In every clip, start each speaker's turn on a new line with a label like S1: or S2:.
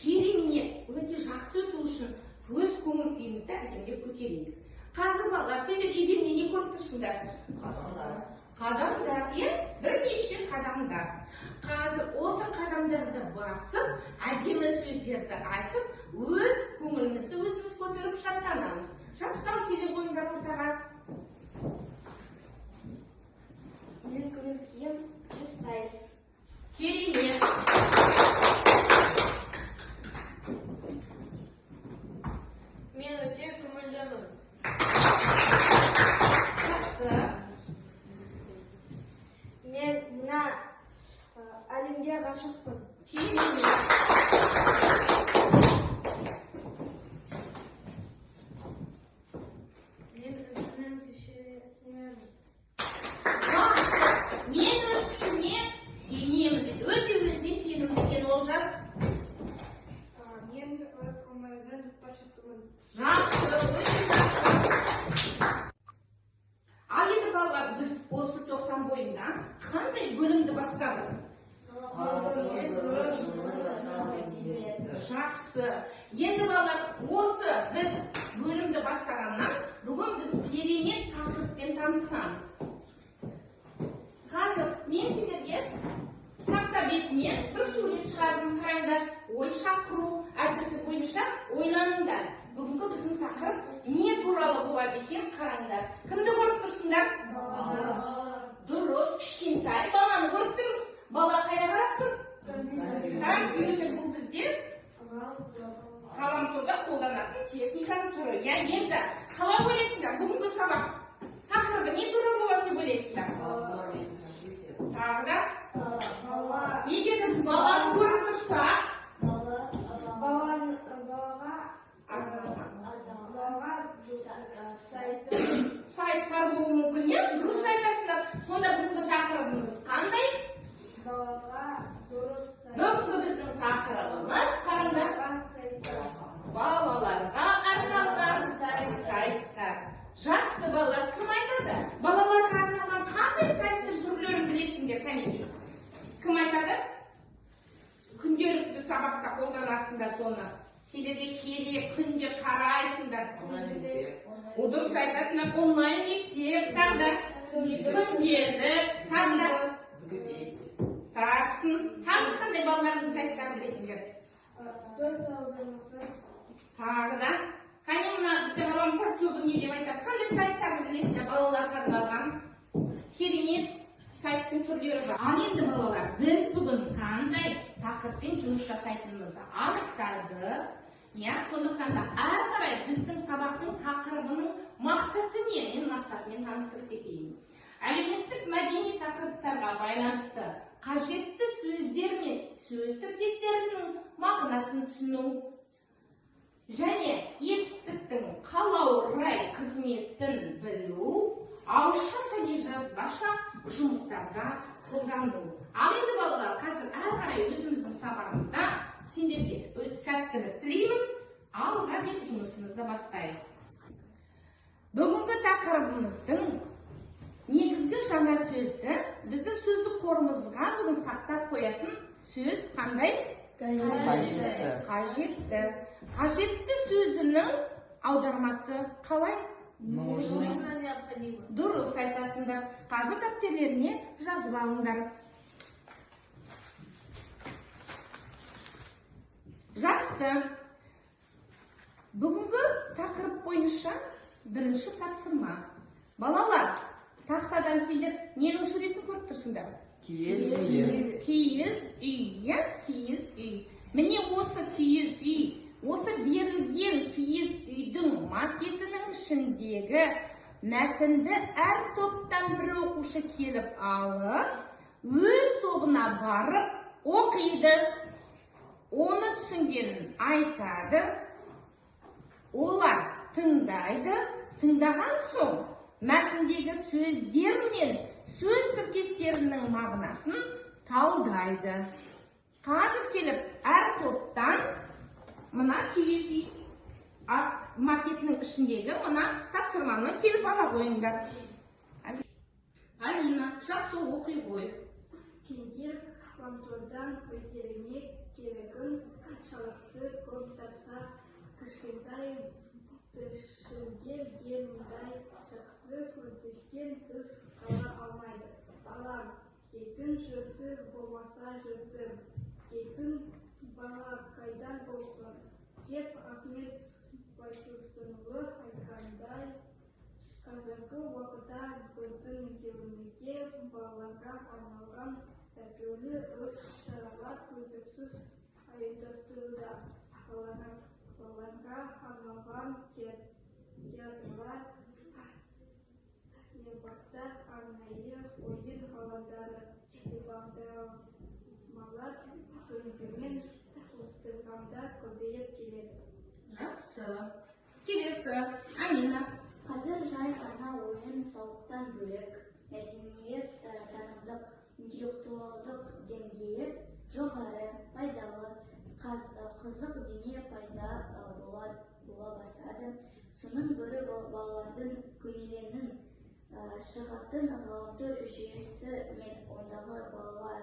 S1: керемет, өте жақсы өту үшін өз көңіл күйімізді әдемілеп көтерейік. Қазір балалар, сендер еденде не көріп тұрсыңдар? Қадамдар, бірнеше қадамдар. Қазір осы қадамдарды басып, әдемі сөздерді айтып, өз көңілімізді өзіміз көтеріп шаттанамыз. Жақсылап келе қойыңдар ортаға.
S2: Менің көңіл күйім 100%.
S1: Керемет.
S2: Мен өте көңілдімін.
S1: Жақсы.
S2: Мен мына әлемге ғашықпын.
S1: Керемет.
S2: Мен өзімнің күшіме
S1: Мен өз күшіме сенемін дейді. Өте өзіне сенімді екен Олжас.
S2: Мен өз өмірімнің басшысымын.
S1: Жақсы, өте жақсы. Ал енді балалар, біз осы 90 бойында қандай бөлімді бастадық? Жақсы. Енді балалар, осы біз бөлімді бастағаннан бүгін біз керемет тақырыппен танысамыз. Қазір мен сендерге тақта бетіне бір сурет шығардым, қараңдар. Ой шақыру әдісі бойынша ойланыңдар. Бүгінгі біздің тақырып не туралы болады екен, қараңдар. Кімді көріп тұрсыңдар? Дұрыс, кішкентай баланы көріп тұрмыз. Бала қайда қарап тұр? Компьютер. Бұл бізде ғаламторда қолданатын техниканың түрі. Енді қалай ойлайсыңдар? Бүгінгі сабақ тақырыбы не туралы болады деп ойлайсыңдар? Тағы да? Егер біз баланы көріп тұрсақ, сайттар болуы мүмкін, дұрыс айтасыздар. Сонда бүгінгі тақырыбымыз қандай? Бүгінгі біздің тақырыбымыз қараңдар. Балаларға арналған сайттар. Жақсы балалар, кім айтады? Балаларға арналған қандай сайттың түрлерін білесіңдер, кәнекей? Кім айтады? Күнделікті сабақта қолданасыңдар соны. Сендерге келе күнде қарайсыңдар. Дұрыс айтасыңдар, онлайн мектеп, тағы күнделік, тағы тағы қандай балалардың сайттарын білесіңдер?
S2: Сөз аудармасы.
S1: Тағы да? Қане мына бізде ғаламтор тобы не деп айтады? Қандай сайттарды білесіңдер балаларға арналған? Керемет сайттың түрлері бар. Ал енді балалар, біз бүгін қандай тақырыппен жұмыс жасайтынымызды анықтадық. Сондықтан да әрі қарай біздің сабақтың тақырыбының мақсаты не? Мен мақсатымен таныстырып кетейін. Әлеуметтік мәдени тақырыптарға байланысты қажетті сөздер мен сөз тіркестерінің мағынасын түсіну және етістіктің қалау рай қызметін білу, ауызша және жазбаша жұмыстарда қолдану. Ал енді балалар, қазір әрі қарай өзіміздің сабағымызда сендерге сәттілік тілеймін. Алға деп жұмысымызды бастайық. Бүгінгі тақырыбымыздың негізгі жаңа сөзі, біздің сөздік қорымызға бүгін сақтап қоятын сөз қандай? Қажетті. Қажетті сөзінің аудармасы қалай? Дұрыс айтасыңдар. Қазір дәптерлеріне жазып алыңдар. Жақсы. Бүгінгі тақырып бойынша бірінші тапсырма. Балалар, тақтадан сендер ненің суретін көріп тұрсыңдар?
S3: Киіз үй.
S1: Киіз үй, киіз үй. Міне осы киіз үй, осы берілген киіз үйдің макетінің ішіндегі мәтінді әр топтан бір оқушы келіп алып, өз тобына барып оқиды. Оны түсінгенін айтады. Олар тыңдайды. Тыңдаған соң мәтіндегі сөздер мен сөз тіркестерінің мағынасын талдайды. Қазір келіп әр топтан мына киіз үй макетінің ішіндегі мына тапсырманы келіп ала қойыңдар. Алина, жақсы оқи ғой.
S2: Кендер ғаламтордан өздеріне керегін шалықты көп тапса кішкентай тішінген ел мұндай жақсы көрсеткен тыс қала алмайды. Балам, кетін жұрты болмаса жұрты, кетін бала қайдан болсын, деп Ахмет Байтұрсынұлы айтқандай, қазіргі уақытта біздің елімізде балаларға арналған әртүрлі іс-шаралар үздіксіз ұйымдастырылуда. Балаларға арналған театрлар, дебаттар, арнайы ойын алаңдары, бағдарламалар көмегімен Инстаграмда көбейіп келеді.
S1: Жақсы. Келесі, Амина.
S4: Қазір жай ғана ойын-сауықтан бөлек мәдениет, танымдық, интеллектуалдық деңгейі жоғары, пайдалы, қызық дүние пайда бола бастады. Соның бірі балалардың көңілінен шығатын ғаламтор жүйесі мен ондағы балалар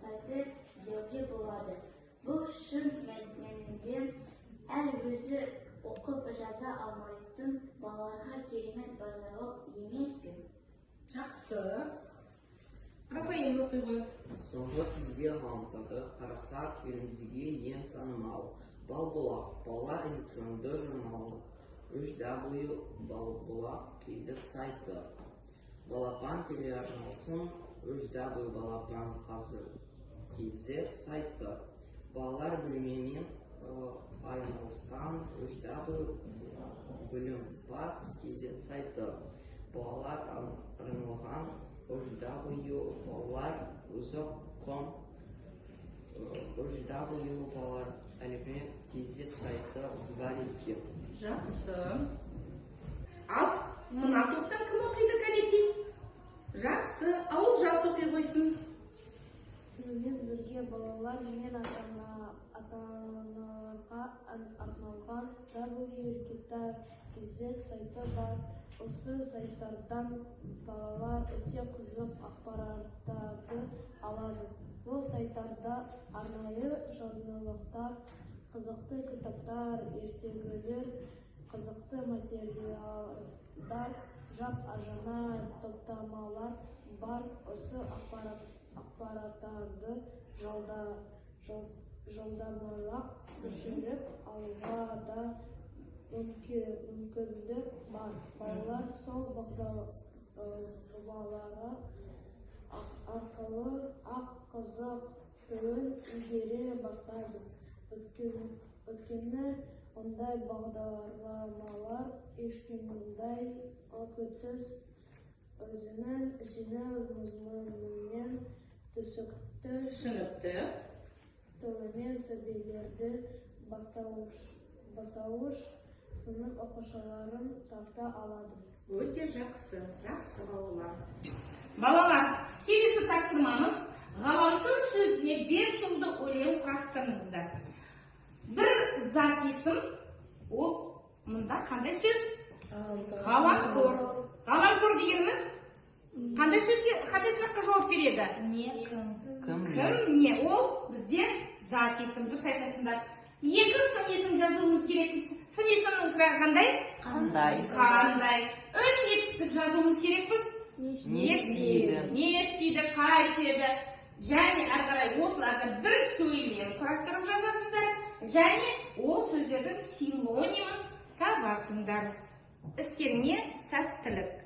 S4: сайты деуге болады. Бұл шын мәнінде әр өзі оқып жаза алмайтын балаларға керемет базарлық емес пе?
S1: Жақсы. Рафаэль оқиғы.
S3: Соңғы кезде ғаламторды қарасақ, еліміздегі ең танымал Балбұлақ балалар электронды журналы, www.balbulaq.kz сайты, Балапан телеарнасын www.balapан.kz сайты, балалар білімімен айналысқан www.білімпаз.kz сайты, балалар арналған www.балалар.com www.балалар.kz сайты бар екен.
S1: Жақсы. Ал мына топтан кім оқиды, Кәлекей? Жақсы. Ауыл жас оқи қойсын.
S2: Сізбен бірге балалар мен ата-аналарға арналған www.kz сайты бар. Осы сайттардан балалар өте қызық ақпараттарды алады. Бұл сайттарда арнайы жаңалықтар, қызықты кітаптар, ертегілер, қызықты материалдар, жаңа топтамалар бар. Осы ақпараттарды жылдамырақ көшіріп алуға да мүмкіндік бар. Балалар сол бағдарламалары арқылы қызық тілін игере бастайды. Өйткені ондай бағдарламалар ешқандай үгітсіз өзінің жеңіл мазмұнымен
S1: түсінікті
S2: тілімен сәбилерді бастауыш сынып оқушыларын тарта алады.
S1: Өте жақсы. Жақсы балалар. Балалар, келесі тапсырмамыз ғаламтор сөзіне 5 жылды өлең құрастырыңыздар. Bir зат есім, ол мұнда қандай сөз? Ғаламтор. Ғаламтор дегеніміз қандай сөзге, қандай сұраққа жауап береді?
S4: Не, кім?
S3: Кім?
S1: Кім, не? Ол бізде зат есім, дұрыс айтасыңдар. Екі сын есім жазуымыз керек. Сын есімнің сұрағы қандай?
S3: Қандай?
S1: Қандай. Үш етістік жазуымыз керекпіз?
S3: Не істейді?
S1: Не істейді, қайтеді. Және әрқарай осыларды бір сөйлем құрастырып жазасыңдар. Және ол сөздердің синонимін табасыңдар. Істеріңе сәттілік.